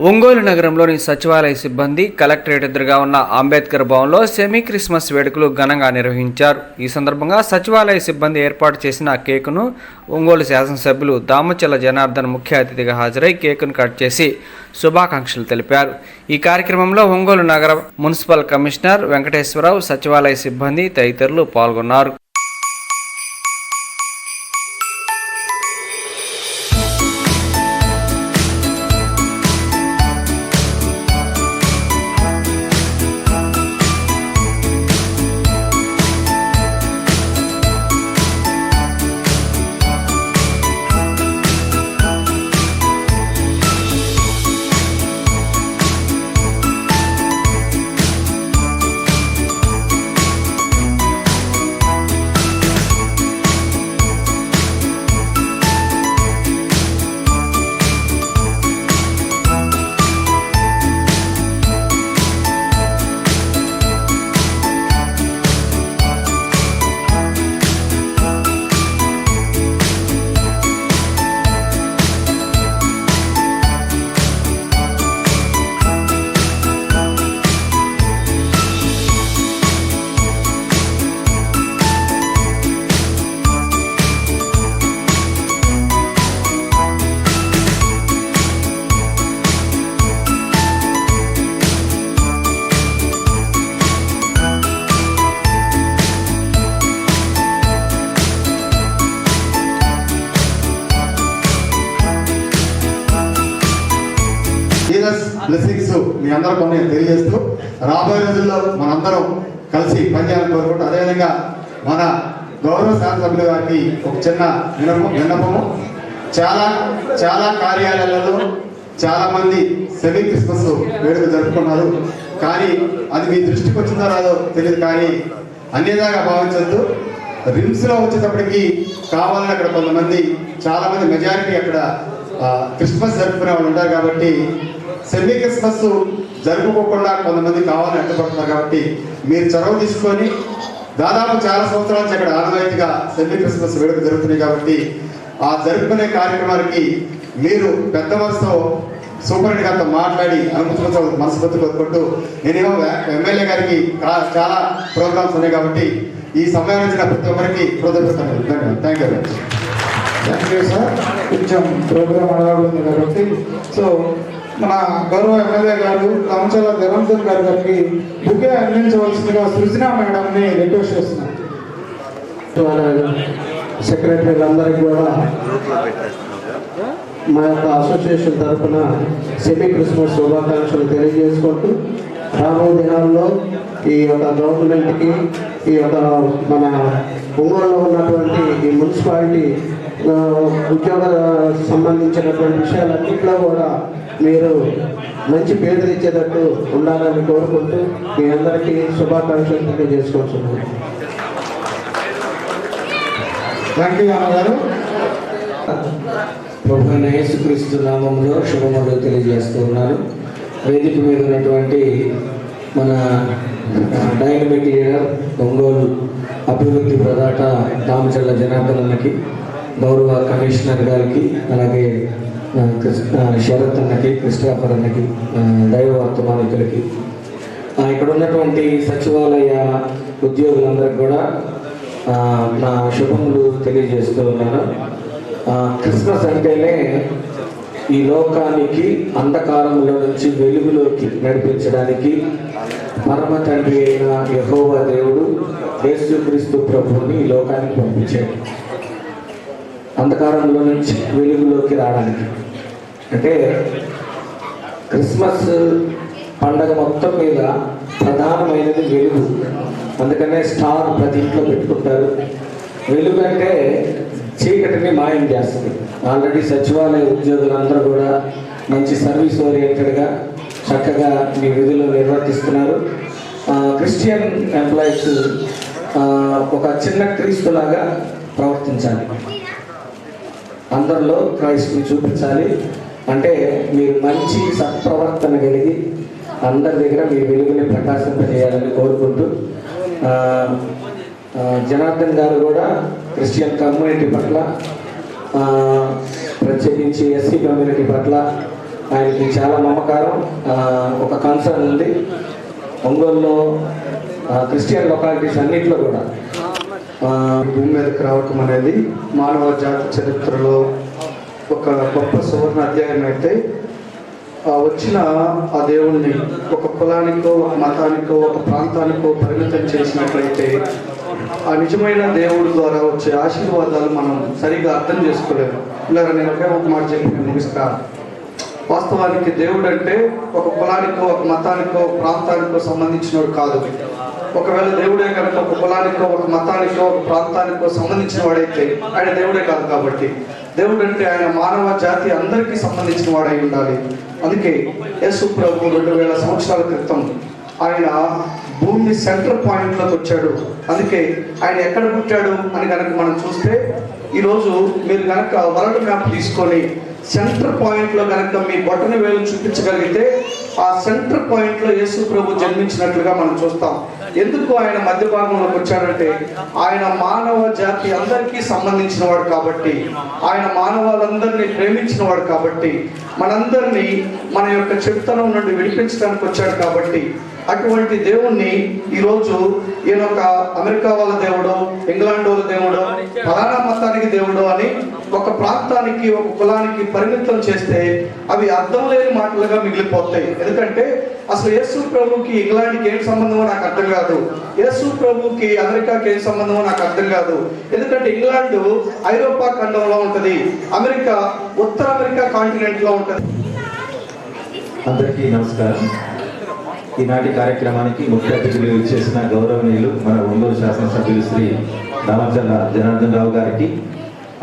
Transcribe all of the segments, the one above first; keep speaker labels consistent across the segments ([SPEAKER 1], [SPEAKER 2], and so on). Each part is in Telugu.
[SPEAKER 1] ఒంగోలు నగరంలోని సచివాలయ సిబ్బంది కలెక్టరేట్ ఎదురుగా ఉన్న అంబేద్కర్ భవన్లో సెమీ క్రిస్మస్ వేడుకలు ఘనంగా నిర్వహించారు. ఈ సందర్భంగా సచివాలయ సిబ్బంది ఏర్పాటు చేసిన కేకును ఒంగోలు శాసనసభ్యులు దామచల్ల జనార్దన్ ముఖ్య అతిథిగా హాజరై కేకును కట్ చేసి శుభాకాంక్షలు తెలిపారు. ఈ కార్యక్రమంలో ఒంగోలు నగర మున్సిపల్ కమిషనర్ వెంకటేశ్వరరావు, సచివాలయ సిబ్బంది తదితరులు పాల్గొన్నారు.
[SPEAKER 2] బ్లెస్సింగ్స్ మీ అందరూ కొన్ని తెలియజేస్తూ రాబోయే రోజుల్లో మనందరం కలిసి పనిచేయాలని కోరుకుంటూ, అదేవిధంగా మన గౌరవ శాసనసభ్యుల గారికి ఒక చిన్న విన్నపము. చాలా కార్యాలయాలలో చాలా మంది సెమీ క్రిస్మస్ వేడుక జరుపుకున్నారు. కానీ అది మీ దృష్టికి వచ్చిందో రాదో తెలియదు, కానీ అన్యదాగా భావించద్దు. రిమ్స్లో వచ్చేటప్పటికి కావాలని అక్కడ కొంతమంది చాలా మంది మెజారిటీ అక్కడ క్రిస్మస్ జరుపుకునే వాళ్ళు ఉంటారు. కాబట్టి సెమీ క్రిస్మస్ జరుపుకోకుండా కొంతమంది కావాలని అడ్డుపడుతున్నారు. కాబట్టి మీరు చొరవ తీసుకొని, దాదాపు చాలా సంవత్సరాల నుంచి అక్కడ ఆనవాయితీగా సెమీ క్రిస్మస్ వేడుక జరుగుతున్నాయి. కాబట్టి ఆ జరుపుకునే కార్యక్రమానికి మీరు పెద్ద మనసుతో సూపరింటెండెంట్ గారితో మాట్లాడి అనుమతించవలసిన మనస్ఫూర్తి కోరుకుంటూ, నేనేమో ఎమ్మెల్యే గారికి చాలా ప్రోగ్రామ్స్ ఉన్నాయి. కాబట్టి ఈ సమయం నుంచి ప్రతి ఒక్కరికి కృతజ్ఞతలు. Thank you.
[SPEAKER 3] Thank you sir. కొంచెం ప్రోగ్రామ్ అడగబడింది కాబట్టి సో మన గౌరవ ఎమ్మెల్యే గారు దామచల్ల జనార్దన్ గారికి బుకే అందించవలసిందిగా సృజన మేడంని రిక్వెస్ట్ చేస్తున్నాను.
[SPEAKER 4] సెక్రటరీలందరికీ కూడా మా యొక్క అసోసియేషన్ తరఫున సెమీ క్రిస్మస్ శుభాకాంక్షలు తెలియజేసుకుంటూ, రాబోయే దినాల్లో ఈ యొక్క గవర్నమెంట్కి, ఈ యొక్క మన ఒంగోలులో ఉన్నటువంటి ఈ మున్సిపాలిటీ ఉద్యోగ సంబంధించినటువంటి విషయాలన్నింటిలో కూడా మీరు మంచి పేరు తెచ్చేటట్టు ఉండాలని కోరుకుంటూ మీ అందరికీ శుభాకాంక్షలు తెలియజేసుకుంటున్నాను.
[SPEAKER 3] థ్యాంక్ యూ అన్నగారు.
[SPEAKER 5] ప్రభువైన యేసుక్రీస్తు నామములో శుభములు తెలియజేస్తూ ఉన్నారు. వేదిక మీద ఉన్నటువంటి మన డైనమిక్ లీడర్, ఒంగోలు అభివృద్ధి ప్రదాత దామచల్ల జనార్దన్ అన్నకి, గౌరవ కమిషనర్ గారికి, అలాగే శరత్ అన్నకి, క్రిస్టాఫర్ అన్నకి, దైవ వర్తమానికులకి, ఇక్కడ ఉన్నటువంటి సచివాలయ ఉద్యోగులందరికీ కూడా నా శుభములు తెలియజేస్తూ ఉన్నాను. క్రిస్మస్ అంటేనే ఈ లోకానికి అంధకారంలో నుంచి వెలుగులోకి నడిపించడానికి పరమ తండ్రి అయిన యెహోవా దేవుడు యేసుక్రీస్తు ప్రభువుని ఈ లోకానికి పంపించాడు. అంధకారంలో నుంచి వెలుగులోకి రావడానికి. అంటే క్రిస్మస్ పండగ మొత్తం మీద ప్రధానమైనది వెలుగు. అందుకనే స్టార్ ప్రతి ఇంట్లో పెట్టుకుంటారు. వెలుగు అంటే చీకటిని మాయం చేస్తుంది. ఆల్రెడీ సచివాలయ ఉద్యోగులందరూ కూడా మంచి సర్వీస్ ఓరియంటెడ్గా చక్కగా మీ విధులు నిర్వర్తిస్తున్నారు. క్రిస్టియన్ ఎంప్లాయీస్ ఒక చిన్న క్రీస్తులాగా ప్రవర్తించాలి, అందరిలో క్రైస్తుని చూపించాలి. అంటే మీరు మంచి సత్ప్రవర్తన కలిగి అందరి దగ్గర మీ వెలుగుని ప్రకాశింపజేయాలని కోరుకుంటూ, జనార్దన్ గారు కూడా క్రిస్టియన్ కమ్యూనిటీ పట్ల, ప్రత్యేకించి ఎస్సీ కమ్యూనిటీ పట్ల ఆయనకి చాలా మమకారం, ఒక కన్సర్న్ ఉంది. ఒంగోలులో క్రిస్టియన్ లొకాలిటీస్ అన్నింటిలో కూడా
[SPEAKER 3] భూమి మీదకి రావటం అనేది మానవ జాతి చరిత్రలో ఒక గొప్ప సువర్ణ అధ్యాయం అయితే, వచ్చిన ఆ దేవుణ్ణి ఒక కులానికో, ఒక మతానికో, ఒక ప్రాంతానికో పరిమితం చేసినట్లయితే ఆ నిజమైన దేవుడి ద్వారా వచ్చే ఆశీర్వాదాలు మనం సరిగ్గా అర్థం చేసుకోలేము. ఇలా నేను ఒకే ఒక మాట చెప్పి నేను ముగిస్తా. వాస్తవానికి దేవుడు అంటే ఒక కులానికో, ఒక మతానికో, ఒక ప్రాంతానికో సంబంధించినవాడు కాదు. ఒకవేళ దేవుడే కనుక ఒక కులానికో, ఒక మతానికో, ఒక ప్రాంతానికో సంబంధించిన వాడైతే ఆయన దేవుడే కాదు. కాబట్టి దేవుడు అంటే ఆయన మానవ జాతి అందరికీ సంబంధించిన వాడై ఉండాలి. అందుకే యేసు ప్రభు 2000 సంవత్సరాల క్రితం ఆయన భూమి సెంటర్ పాయింట్లోకి వచ్చాడు. అందుకే ఆయన ఎక్కడ పుట్టాడు అని కనుక మనం చూస్తే, ఈరోజు మీరు కనుక వరల్డ్ మ్యాప్ తీసుకొని సెంటర్ పాయింట్లో కనుక మీ బొటన వేలు చూపించగలిగితే ఆ సెంటర్ పాయింట్లో యేసు ప్రభు జన్మించినట్లుగా మనం చూస్తాం. ఎందుకు ఆయన మధ్య భాగంలోకి వచ్చాడంటే, ఆయన మానవ జాతి అందరికీ సంబంధించిన వాడు కాబట్టి, ఆయన మానవాళ్ళందరినీ ప్రేమించిన వాడు కాబట్టి, మనందరినీ మన యొక్క చెడుతనం నుండి విడిపించడానికి వచ్చాడు కాబట్టి, అటువంటి దేవుణ్ణి ఈరోజు ఈయనొక అమెరికా వాళ్ళ దేవుడో, ఇంగ్లాండ్ వాళ్ళ దేవుడో, ఫలానా మతానికి దేవుడో అని ఒక ప్రాంతానికి, ఒక కులానికి పరిమితం చేస్తే అవి అర్థం లేని మాటలుగా మిగిలిపోతాయి. ఎందుకంటే అసలు యేసు ప్రభుకి ఇంగ్లాండ్కి ఏం సంబంధమో నాకు అర్థం కాదు, యేసు ప్రభుకి అమెరికాకి ఏం సంబంధమో నాకు అర్థం కాదు. ఎందుకంటే ఇంగ్లాండ్ ఐరోపా ఖండంలో ఉంటుంది, అమెరికా ఉత్తర అమెరికా కాంటినెంట్లో ఉంటుంది.
[SPEAKER 6] అందరికీ నమస్కారం. ఈనాటి కార్యక్రమానికి ముఖ్య అతిథులు ఇచ్చేసిన గౌరవనీయులు మన ఒంగోలు శాసనసభ్యులు శ్రీ దామచర్ల జనార్దన్ రావు గారికి,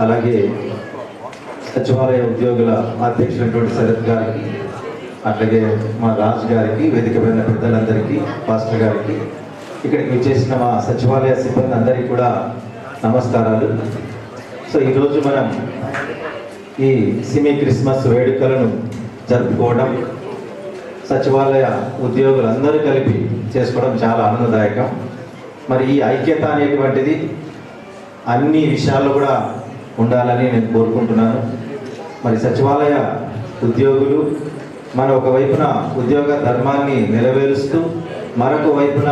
[SPEAKER 6] అలాగే సచివాలయ ఉద్యోగుల అధ్యక్షులైనటువంటి శరత్ గారికి, అట్లాగే మా రాజు గారికి, వేదిక పైన పెద్దలందరికీ, పాస్టర్ గారికి, ఇక్కడికి విచ్చేసిన మా సచివాలయ సిబ్బంది అందరికీ కూడా నమస్కారాలు. సో ఈరోజు మనం ఈ సెమీ క్రిస్మస్ వేడుకలను జరుపుకోవడం, సచివాలయ ఉద్యోగులందరూ కలిపి చేసుకోవడం చాలా ఆనందదాయకం. మరి ఈ ఐక్యత అనేటువంటిది అన్ని విషయాల్లో కూడా ఉండాలని నేను కోరుకుంటున్నాను. మరి సచివాలయ ఉద్యోగులు మన ఒకవైపున ఉద్యోగ ధర్మాన్ని నెరవేరుస్తూ, మరొక వైపున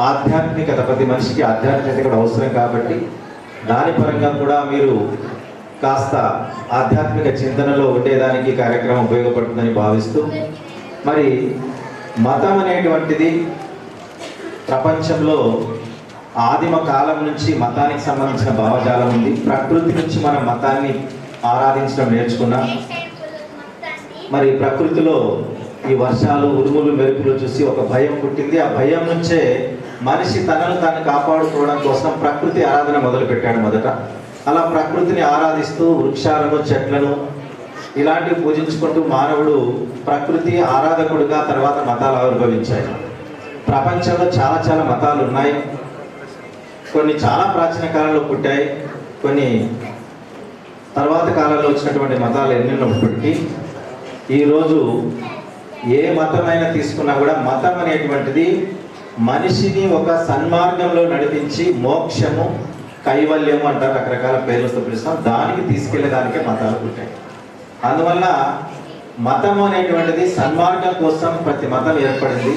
[SPEAKER 6] ఆధ్యాత్మికత, ప్రతి మనిషికి ఆధ్యాత్మికత కూడా అవసరం కాబట్టి దాని పరంగా కూడా మీరు కాస్త ఆధ్యాత్మిక చింతనలో ఉండేదానికి కార్యక్రమం ఉపయోగపడుతుందని భావిస్తూ, మరి మతం అనేటువంటిది ప్రపంచంలో ఆదిమ కాలం నుంచి మతానికి సంబంధించిన భావజాలం ఉంది. ప్రకృతి నుంచి మనం మతాన్ని ఆరాధించడం నేర్చుకున్నాం. మరి ప్రకృతిలో ఈ వర్షాలు, ఉరుములు, మెరుపులు చూసి ఒక భయం పుట్టింది. ఆ భయం నుంచే మనిషి తనను తాను కాపాడుకోవడం కోసం ప్రకృతి ఆరాధన మొదలుపెట్టాడు మొదట. అలా ప్రకృతిని ఆరాధిస్తూ వృక్షాలను, చెట్లను ఇలాంటివి పూజించుకుంటూ మానవుడు ప్రకృతి ఆరాధకుడుగా తర్వాత మతాలు ఆవిర్భవించాయి. ప్రపంచంలో చాలా చాలా మతాలు ఉన్నాయి. కొన్ని చాలా ప్రాచీన కాలంలో పుట్టాయి, కొన్ని తర్వాత కాలంలో వచ్చినటువంటి మతాలు ఎన్నెన్నప్పటికీ ఈరోజు ఏ మతమైనా తీసుకున్నా కూడా మతం అనేటువంటిది మనిషిని ఒక సన్మార్గంలో నడిపించి మోక్షము, కైవల్యము అంటారు, రకరకాల పేర్లతో పిలుస్తాం, దానికి తీసుకెళ్లేదానికే మతాలు పుట్టాయి. అందువల్ల మతం అనేటువంటిది సన్మార్గం కోసం ప్రతి మతం ఏర్పడింది.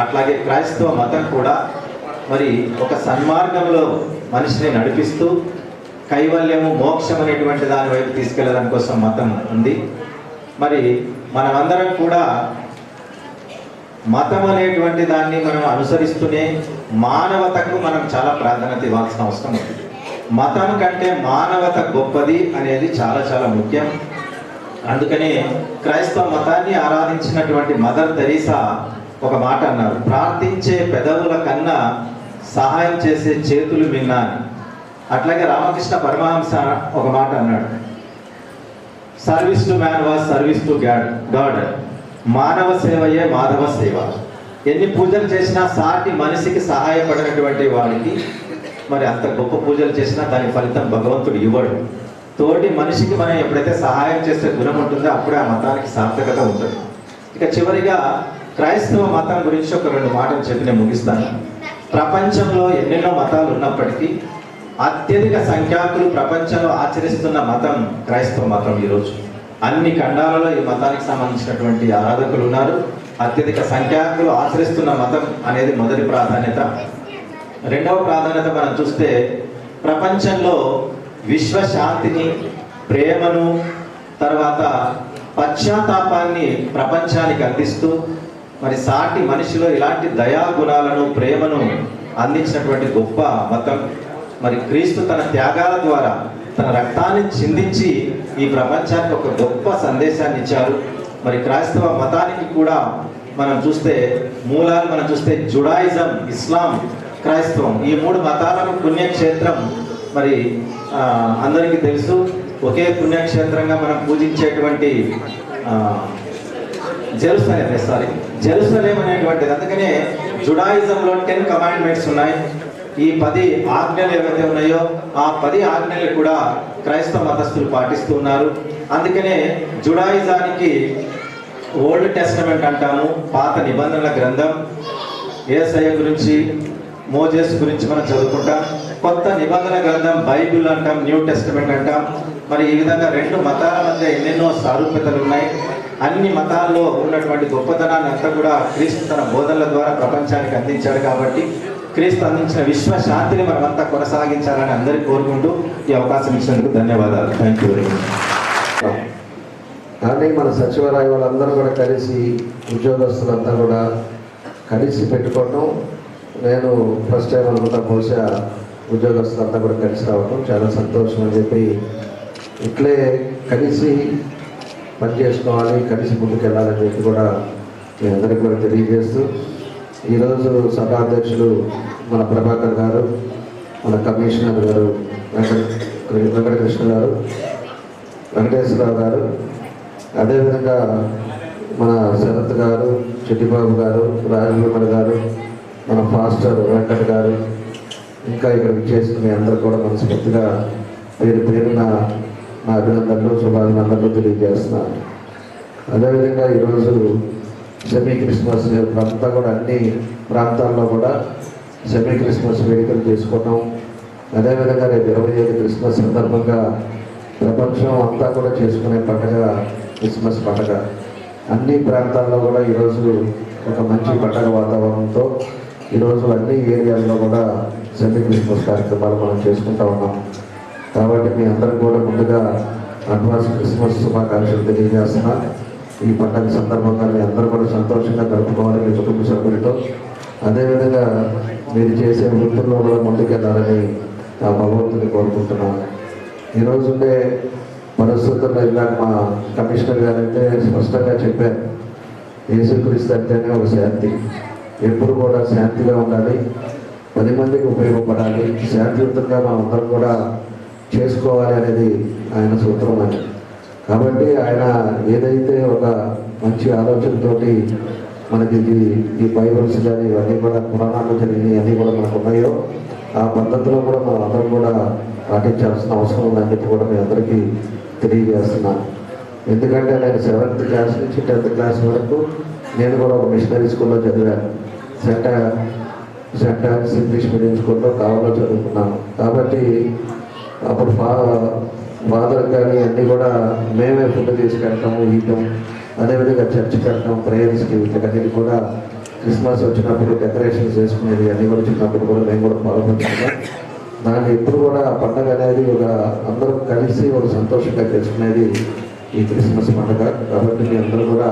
[SPEAKER 6] అట్లాగే క్రైస్తవ మతం కూడా మరి ఒక సన్మార్గంలో మనిషిని నడిపిస్తూ కైవల్యము, మోక్షం అనేటువంటి దాని వైపు తీసుకెళ్ళడం కోసం మతం ఉంది. మరి మనమందరం కూడా మతం అనేటువంటి దాన్ని మనం అనుసరిస్తూనే మానవతకు మనం చాలా ప్రాధాన్యత ఇవ్వాల్సిన అవసరం ఉంది. మతం కంటే మానవత గొప్పది అనేది చాలా చాలా ముఖ్యం. అందుకనే క్రైస్తవ మతాన్ని ఆరాధించినటువంటి మదర్ తెరీసా ఒక మాట అన్నారు, ప్రార్థించే పెదవుల కన్నా సహాయం చేసే చేతులు మిన్నా అని. అట్లాగే రామకృష్ణ పరమహంస ఒక మాట అన్నాడు, service to man was service to God. మానవ సేవయే మాధవ సేవ. ఎన్ని పూజలు చేసినా సాటి మనిషికి సహాయపడినటువంటి వాడికి మరి అంత గొప్ప పూజలు చేసినా దాని ఫలితం భగవంతుడు ఇవ్వడు. తోటి మనిషికి మనం ఎప్పుడైతే సహాయం చేసే గుణం ఉంటుందో అప్పుడే ఆ మతానికి సార్థకత ఉంటుంది. ఇక చివరిగా క్రైస్తవ మతం గురించి ఒక 2 మాటలు చెప్పి నేను ముగిస్తాను. ప్రపంచంలో ఎన్నెన్నో మతాలు ఉన్నప్పటికీ అత్యధిక సంఖ్యాకులు ప్రపంచంలో ఆచరిస్తున్న మతం క్రైస్తవ మతం. ఈరోజు అన్ని ఖండాలలో ఈ మతానికి సంబంధించినటువంటి ఆరాధకులు ఉన్నారు. అత్యధిక సంఖ్యాకులు ఆచరిస్తున్న మతం అనేది మొదటి ప్రాధాన్యత. రెండవ ప్రాధాన్యత మనం చూస్తే ప్రపంచంలో విశ్వశాంతిని, ప్రేమను, తర్వాత పశ్చాత్తాపాన్ని ప్రపంచానికి అందిస్తూ మరి సాటి మనిషిలో ఇలాంటి దయా గుణాలను, ప్రేమను అందించినటువంటి గొప్ప మతం. మరి క్రీస్తు తన త్యాగాల ద్వారా తన రక్తాన్ని చిందించి ఈ ప్రపంచానికి ఒక గొప్ప సందేశాన్ని ఇచ్చారు. మరి క్రైస్తవ మతానికి కూడా మనం చూస్తే మూలాలు మనం చూస్తే జుడాయిజం, ఇస్లాం, క్రైస్తవం, ఈ మూడు మతాలకు పుణ్యక్షేత్రం. మరి అందరికీ తెలుసు, ఒకే పుణ్యక్షేత్రంగా మనం పూజించేటువంటి జెరూసలేం అనేటువంటిది. అందుకనే జుడాయిజంలో 10 కమాండ్మెంట్స్ ఉన్నాయి. ఈ 10 ఆజ్ఞలు ఏవైతే ఉన్నాయో ఆ 10 ఆజ్ఞలు కూడా క్రైస్తవ మతస్థులు పాటిస్తూ ఉన్నారు. అందుకనే జుడాయిజానికి ఓల్డ్ టెస్టమెంట్ అంటాము, పాత నిబంధనల గ్రంథం. యేసయ్య గురించి, మోజేస్ గురించి మనం చదువుకుంటాం. కొత్త నిబంధన గ్రంథం బైబిల్ అంటాం, న్యూ టెస్టమెంట్ అంటాం. మరి ఈ విధంగా రెండు మతాల మధ్య ఎన్నెన్నో సారూప్యతలు ఉన్నాయి. అన్ని మతాల్లో ఉన్నటువంటి గొప్పతనాన్ని అంతా కూడా క్రీస్తు తన బోధనల ద్వారా ప్రపంచానికి అందించాడు. కాబట్టి క్రీస్తు అందించిన విశ్వశాంతిని మనమంతా కొనసాగించాలని అందరికీ కోరుకుంటూ ఈ అవకాశం ఇచ్చినందుకు ధన్యవాదాలు. Thank you very much.
[SPEAKER 4] కానీ మన సచివాలయం వాళ్ళందరూ కూడా కలిసి, ఉద్యోగస్తులంతా కూడా కలిసి పెట్టుకోవటం నేను ఫస్ట్ టైం అనుకుంటా. బహుశా ఉద్యోగస్తులంతా కూడా కలిసి రావటం చాలా సంతోషం అని చెప్పి, ఇట్లే కలిసి పనిచేసుకోవాలి, కలిసి ముందుకెళ్ళాలని చెప్పి కూడా మీ అందరికీ కూడా తెలియజేస్తూ, ఈరోజు సభాధ్యక్షులు మన ప్రభాకర్ గారు, మన కమిషనర్ గారు వెంకటకృష్ణ గారు, వెంకటేశ్వరరావు గారు, అదేవిధంగా మన శరత్ గారు, చిట్టిబాబు గారు, రాజమోహన్ గారు, మన ఫాస్టర్ వెంకట్ గారు, ఇంకా ఇక్కడ విచ్చేసిన మీ అందరూ కూడా మనస్ఫూర్తిగా పేరున నా అభినందనలు, శుభాభినందనలు తెలియజేస్తున్నాను. అదేవిధంగా ఈరోజు సెమీ క్రిస్మస్ అంతా కూడా అన్ని ప్రాంతాల్లో కూడా సెమీ క్రిస్మస్ వేడుకలు చేసుకోవటం, అదేవిధంగా రేపు 25 క్రిస్మస్ సందర్భంగా ప్రపంచం అంతా కూడా చేసుకునే పండుగ క్రిస్మస్ పండుగ. అన్ని ప్రాంతాల్లో కూడా ఈరోజు ఒక మంచి పండుగ వాతావరణంతో ఈరోజు అన్ని ఏరియాల్లో కూడా సెమీ క్రిస్మస్ కార్యక్రమాలు మనం చేసుకుంటా ఉన్నాం. కాబట్టి మీ అందరికీ కూడా ముందుగా అడ్వాన్స్ క్రిస్మస్ శుభాకాంక్షలు తెలియజేస్తున్నా. ఈ పండుగ సందర్భంగా మీ అందరూ కూడా సంతోషంగా గడుపుకోవాలి మీ కుటుంబ సభ్యులతో. అదేవిధంగా మీరు చేసే వృత్తుల్లో కూడా ముందుకెళ్ళాలని ఆ భగవంతుని కోరుకుంటున్నాను. ఈరోజు ఉండే పరిస్థితుల్లో ఇలాగ మా కమిషనర్ గారు అయితే స్పష్టంగా చెప్పారు, యేసుక్రీస్తు అంటేనే ఒక శాంతి, ఎప్పుడు కూడా శాంతిగా ఉండాలి, 10 మందికి ఉపయోగపడాలి, శాంతియుతంగా మనం అందరం కూడా చేసుకోవాలి అనేది ఆయన సూత్రం అని. కాబట్టి ఆయన ఏదైతే ఒక మంచి ఆలోచనతోటి మనకి ఈ బైబిల్స్ కానీ ఇవన్నీ కూడా పురాణాలు జరిగినవి అన్నీ కూడా మనకు ఉన్నాయో ఆ పద్ధతిలో కూడా మనం అందరం కూడా పాటించాల్సిన అవసరం ఉందని చెప్పి కూడా మీ అందరికీ తెలియజేస్తున్నాను. ఎందుకంటే నేను 7th క్లాస్ నుంచి 10th క్లాస్ వరకు నేను కూడా ఒక మిషనరీ స్కూల్లో చదివాను. సెంట్ ఆన్స్ ఇంగ్లీష్ మీడియం స్కూల్లో కావాలో చదువుకున్నాను. కాబట్టి అప్పుడు ఫాదర్ కానీ అన్నీ కూడా మేమే ఫుడ్ తీసుకెళ్తాము, ఇవ్వటం, అదేవిధంగా చర్చ్కి వెళ్తాం, ప్రేయర్స్కి, వీటికన్నిటి కూడా క్రిస్మస్ వచ్చినప్పుడు డెకరేషన్స్ చేసుకునేది అన్నీ కూడా చిన్నప్పుడు కూడా మేము కూడా పాల్గొంటున్నాం. దాన్ని ఎప్పుడు కూడా పండుగ అనేది ఒక అందరూ కలిసి ఒక సంతోషంగా చేసుకునేది ఈ క్రిస్మస్ పండుగ. కాబట్టి మీ అందరూ కూడా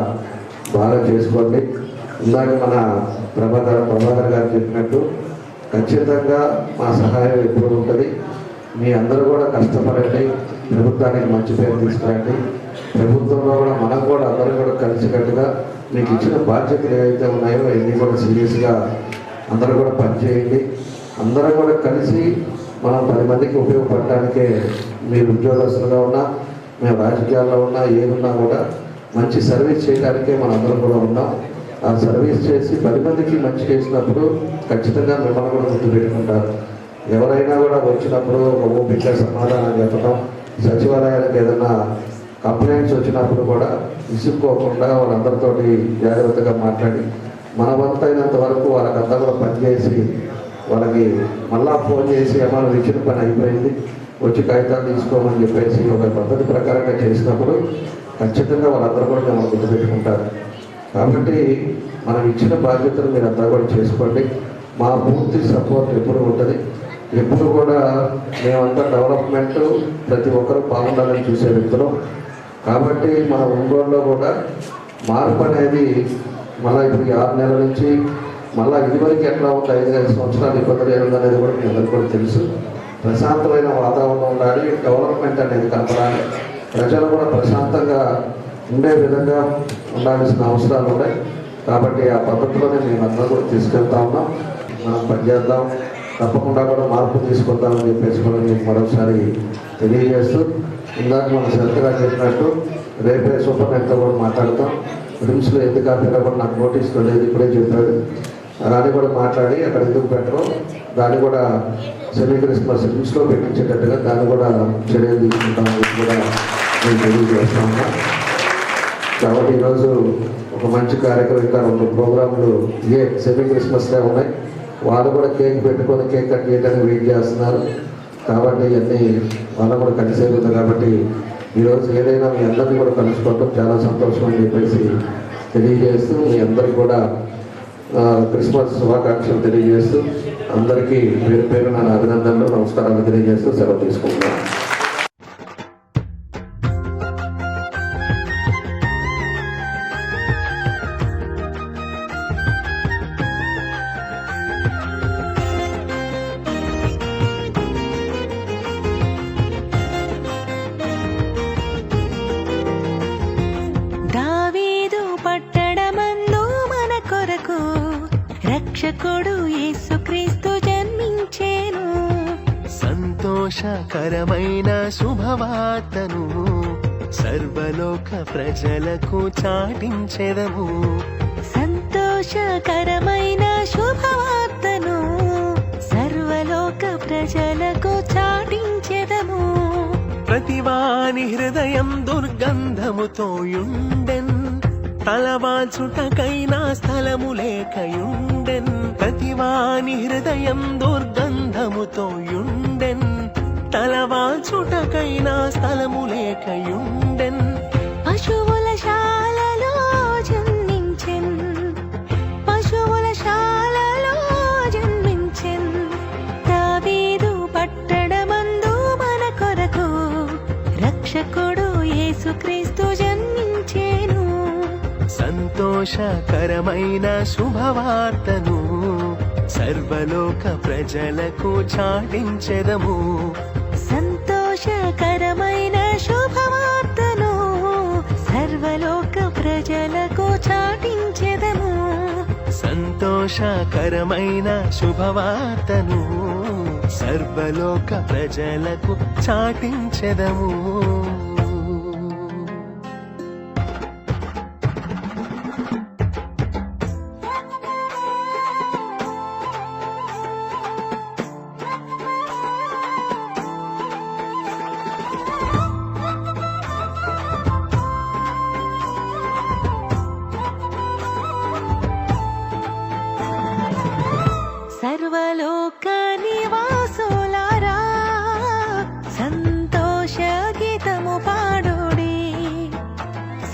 [SPEAKER 4] బాగా చేసుకోండి. ఇందాక మన ప్రభాకర్ గారు చెప్పినట్టు ఖచ్చితంగా మా సహాయం ఎప్పుడు ఉంటుంది. మీ అందరూ కూడా కష్టపడండి, ప్రభుత్వానికి మంచి పేరు తీసుకురండి. ప్రభుత్వంలో కూడా మనం కూడా అందరూ కూడా కలిసికట్టుగా మీకు ఇచ్చిన బాధ్యతలు ఏవైతే ఉన్నాయో అవన్నీ కూడా సీరియస్గా అందరూ కూడా పనిచేయండి. అందరూ కూడా కలిసి మనం 10 మందికి ఉపయోగపడటానికే, మీరు ఉద్యోగస్తులుగా ఉన్నా, మేము రాజకీయాల్లో ఉన్నా, ఏదున్నా కూడా మంచి సర్వీస్ చేయడానికే మనం అందరం కూడా ఉన్నాం. ఆ సర్వీస్ చేసి 10 మందికి మంచి చేసినప్పుడు ఖచ్చితంగా మిమ్మల్ని కూడా గుర్తుపెట్టుకుంటారు. ఎవరైనా కూడా వచ్చినప్పుడు ఓపికగా సమాధానం చెప్పడం, సచివాలయానికి ఏదైనా కంప్లైంట్స్ వచ్చినప్పుడు కూడా విసుక్కోకుండా వాళ్ళందరితోటి జాగ్రత్తగా మాట్లాడి మన వంతైనంత వరకు వాళ్ళకంతా కూడా పనిచేసి వాళ్ళకి మళ్ళా ఫోన్ చేసి ఏమైనా ఇచ్చిన పని అయిపోయింది, వచ్చి కాగితాలు తీసుకోమని చెప్పేసి ఒక పద్ధతి ప్రకారంగా చేసినప్పుడు ఖచ్చితంగా వాళ్ళందరూ కూడా మిమ్మల్ని గుర్తుపెట్టుకుంటారు. కాబట్టి మనం ఇచ్చిన బాధ్యతను మీరు అంతా కూడా చేసుకోండి. మా పూర్తి సపోర్ట్ ఎప్పుడు ఉంటుంది. ఎప్పుడు కూడా మేమంతా డెవలప్మెంట్ ప్రతి ఒక్కరూ బాగుండాలని చూసే వ్యక్తులు. కాబట్టి మన ఒంగోలులో కూడా మార్పు అనేది మళ్ళీ ఇప్పుడు 6 నెలల నుంచి మళ్ళీ ఇదివరకు ఎట్లా ఉంది 5-5 సంవత్సరాలు ఇబ్బందులు ఏముంది అనేది కూడా మీ అందరికీ కూడా తెలుసు. ప్రశాంతమైన వాతావరణం ఉండాలి, డెవలప్మెంట్ అనేది కనపడాలి, ప్రజలు కూడా ప్రశాంతంగా ఉండే విధంగా ఉండాల్సిన అవసరాలు ఉన్నాయి. కాబట్టి ఆ పద్ధతిలోనే మేము అందరూ కూడా తీసుకెళ్తా ఉన్నాం. మనం పనిచేద్దాం, తప్పకుండా కూడా మార్పు తీసుకొద్దామని చెప్పేసి కూడా మీకు మరోసారి తెలియజేస్తూ, ఇందాక మన సరిగ్గా చెప్పినట్టు రేపే సూపర్నెట్తో కూడా మాట్లాడతాం. రిమ్స్లో ఎందుకు ఆపినా కూడా నాకు నోటీస్ లేదు, ఇప్పుడే చెప్పాడు. దాన్ని కూడా మాట్లాడి అక్కడ ఎందుకు పెట్టడం, దాన్ని కూడా సెమీ క్రిస్మస్ రిమ్స్లో పెట్టించేటట్టుగా దాన్ని కూడా చర్యలు తీసుకుంటామని కూడా నేను తెలియజేస్తా ఉన్నా. కాబట్టి ఈరోజు ఒక మంచి కార్యక్రమం, ఇంకా 2 ప్రోగ్రాములు సెమీ క్రిస్మస్లే ఉన్నాయి. వాళ్ళు కూడా కేక్ పెట్టుకొని కేక్ కట్ చేయడానికి వెయిట్ చేస్తున్నారు. కాబట్టి ఇవన్నీ వాళ్ళు కూడా కలిసే ఉంది. కాబట్టి ఈరోజు ఏదైనా మీ అందరినీ కూడా కలుసుకోవడం చాలా సంతోషం అని చెప్పేసి తెలియజేస్తూ, మీ అందరికీ కూడా క్రిస్మస్ శుభాకాంక్షలు తెలియజేస్తూ, అందరికీ పేరు పేరు నా అభినందనలు, నమస్కారాలు తెలియజేస్తూ సెలవు తీసుకుంటున్నాను.
[SPEAKER 7] రక్షకుడు యేసుక్రీస్తు జన్మించెను. సంతోషకరమైన శుభవార్తను సర్వలోక ప్రజలకు చాటించెదము. సంతోషకరమైన శుభవార్తను సర్వలోక ప్రజలకు చాటించెదము. ప్రతివాని హృదయం దుర్గంధముతో యుండెన్, తలవాల్చుటకైనా స్థలము లేకయుండెన్. ప్రతివాని హృదయం దుర్గంధముతో యుండెన్, తలవాల్చుటకైనా స్థలము లేకయుండెన్. పశువుల శాలలో జన్మించెన్, పశువుల శాలలో జన్మించెన్. దావీదు పట్టణమందు మన కొరకు రక్షకుడు యేసుక్రీస్తు జన్మించెను. సంతోషకరమైన శుభవార్తను సర్వలోక ప్రజలకు చాటించెదము. సంతోషకరమైన శుభవార్తను సర్వలోక ప్రజలకు చాటించెదము. సంతోషకరమైన శుభవార్తను సర్వలోక ప్రజలకు చాటించెదము. సర్వలోక నివాసులారా సంతోష గీతము పాడుడి.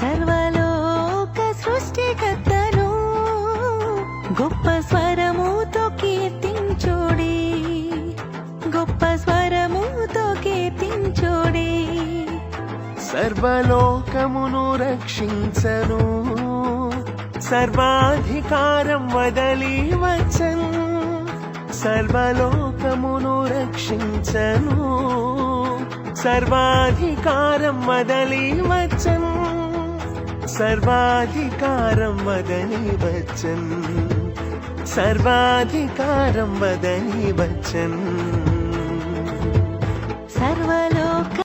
[SPEAKER 7] సర్వలోక సృష్టికర్తను గొప్ప స్వరముతో కీర్తించుడి, గొప్ప స్వరముతో కీర్తించుడి. సర్వలోకమును రక్షించను, సర్వాధికారం వదలి వచ్చన్. సర్వలోకమును రక్షించను, సర్వాధికారం వదలి వచ్చన్. సర్వాధికారం వదలి వచ్చన్, సర్వాధికారం వదలి వచ్చన్. సర్వలో